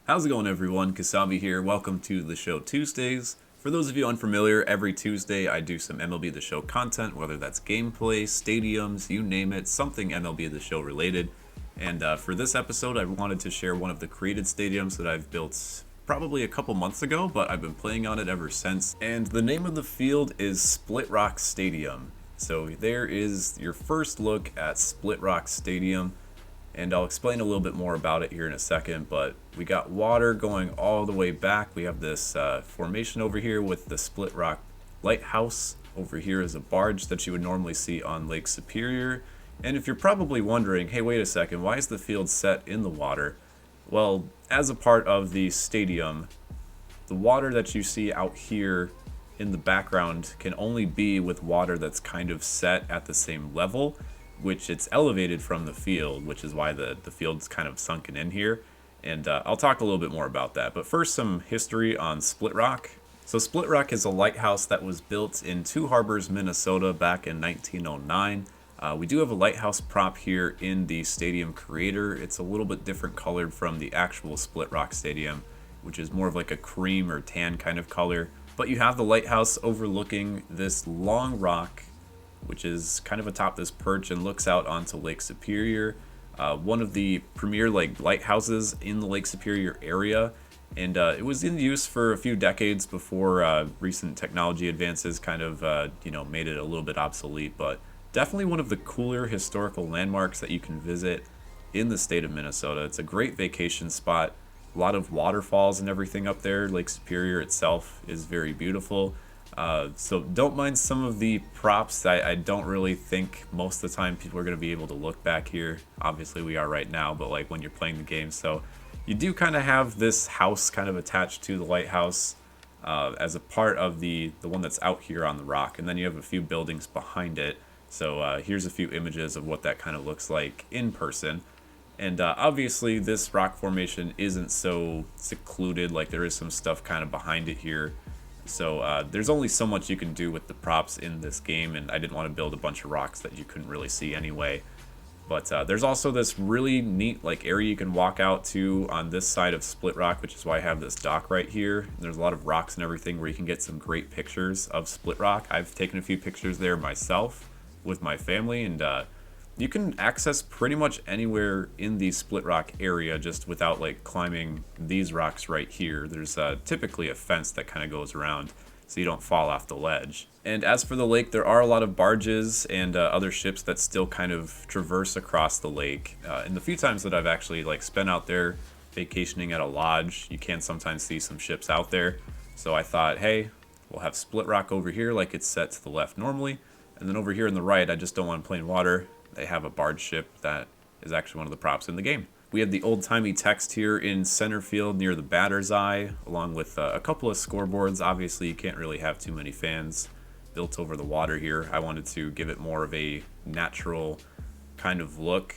How's it going, everyone? Kasabe here. Welcome to the show Tuesdays. For those of you unfamiliar, every Tuesday I do some MLB The Show content, whether that's gameplay, stadiums, you name it, something MLB The Show related. And for this episode, I wanted to share one of the created stadiums that I've built probably a couple months ago, but I've been playing on it ever since. And the name of the field is Split Rock Stadium. So there is your first look at Split Rock Stadium. And I'll explain a little bit more about it here in a second, but we got water going all the way back. We have this formation over here with the Split Rock Lighthouse. Over here is a barge that you would normally see on Lake Superior. And if you're probably wondering, hey, wait a second, why is the field set in the water? Well, as a part of the stadium, the water that you see out here in the background can only be with water that's kind of set at the same level, which it's elevated from the field, which is why the field's kind of sunken in here. And I'll talk a little bit more about that. But first, some history on Split Rock. So Split Rock is a lighthouse that was built in Two Harbors, Minnesota back in 1909. We do have a lighthouse prop here in the stadium creator. It's a little bit different colored from the actual Split Rock Stadium, which is more of like a cream or tan kind of color. But you have the lighthouse overlooking this long rock, which is kind of atop this perch and looks out onto Lake Superior, one of the premier lighthouses in the Lake Superior area. And it was in use for a few decades before recent technology advances kind of made it a little bit obsolete, but definitely one of the cooler historical landmarks that you can visit in the state of Minnesota. It's a great vacation spot, a lot of waterfalls and everything up there. Lake Superior itself is very beautiful. So don't mind some of the props. I don't really think most of the time people are going to be able to look back here. Obviously we are right now, but like when you're playing the game. So you do kind of have this house kind of attached to the lighthouse as a part of the one that's out here on the rock. And then you have a few buildings behind it. So here's a few images of what that kind of looks like in person. And obviously this rock formation isn't so secluded, like there is some stuff kind of behind it here. So there's only so much you can do with the props in this game, and I didn't want to build a bunch of rocks that you couldn't really see anyway. But there's also this really neat area you can walk out to on this side of Split Rock, which is why I have this dock right here. There's a lot of rocks and everything where you can get some great pictures of Split Rock. I've taken a few pictures there myself with my family, and you can access pretty much anywhere in the Split Rock area just without climbing these rocks right here. There's typically a fence that kind of goes around so you don't fall off the ledge. And as for the lake, there are a lot of barges and other ships that still kind of traverse across the lake. And the few times that I've actually spent out there vacationing at a lodge, you can sometimes see some ships out there. So I thought, hey, we'll have Split Rock over here like it's set to the left normally. And then over here on the right, I just don't want plain water. They have a barge ship that is actually one of the props in the game. We have the old-timey text here in center field near the batter's eye, along with a couple of scoreboards. Obviously, you can't really have too many fans built over the water here. I wanted to give it more of a natural kind of look.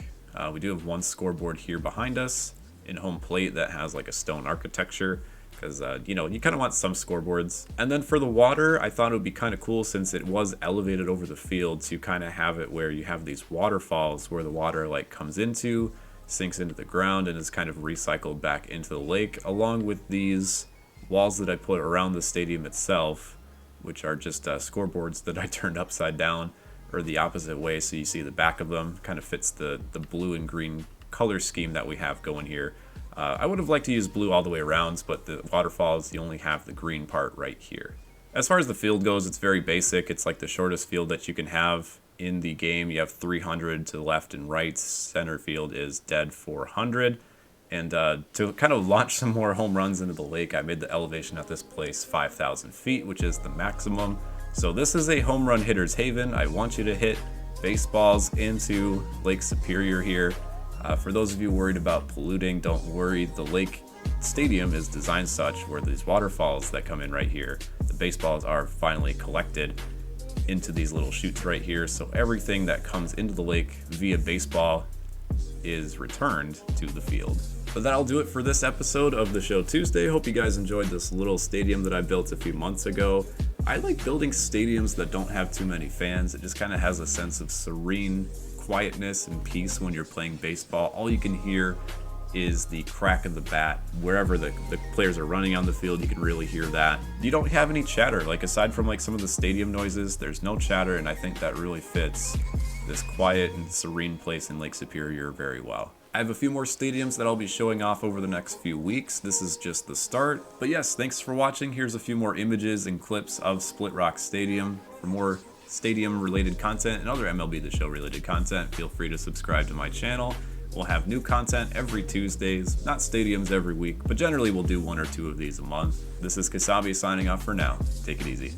We do have one scoreboard here behind us in home plate that has a stone architecture, because you kind of want some scoreboards. And then for the water, I thought it would be kind of cool, since it was elevated over the field, to kind of have it where you have these waterfalls where the water comes into, sinks into the ground, and is kind of recycled back into the lake, along with these walls that I put around the stadium itself, which are just scoreboards that I turned upside down or the opposite way, so you see the back of them. Kind of fits the blue and green color scheme that we have going here. I would have liked to use blue all the way around, but the waterfalls, you only have the green part right here. As far as the field goes, it's very basic. It's the shortest field that you can have in the game. You have 300 to the left and right. Center field is dead 400. And to kind of launch some more home runs into the lake, I made the elevation at this place 5,000 feet, which is the maximum. So this is a home run hitter's haven. I want you to hit baseballs into Lake Superior here. For those of you worried about polluting, don't worry. The lake stadium is designed such where these waterfalls that come in right here, the baseballs are finally collected into these little chutes right here. So everything that comes into the lake via baseball is returned to the field. But that'll do it for this episode of the Show Tuesday. Hope you guys enjoyed this little stadium that I built a few months ago. I like building stadiums that don't have too many fans. It just kind of has a sense of serene quietness and peace when you're playing baseball. All you can hear is the crack of the bat. Wherever the players are running on the field, you can really hear that. You don't have any chatter. Like, aside from like some of the stadium noises, there's no chatter, and I think that really fits this quiet and serene place in Lake Superior very well. I have a few more stadiums that I'll be showing off over the next few weeks. This is just the start. But yes, thanks for watching. Here's a few more images and clips of Split Rock Stadium. For more stadium related content and other MLB The Show related content, feel free to subscribe to my channel. We'll have new content every Tuesdays, not stadiums every week, but generally we'll do 1 or 2 of these a month. This is Kasabe signing off for now. Take it easy.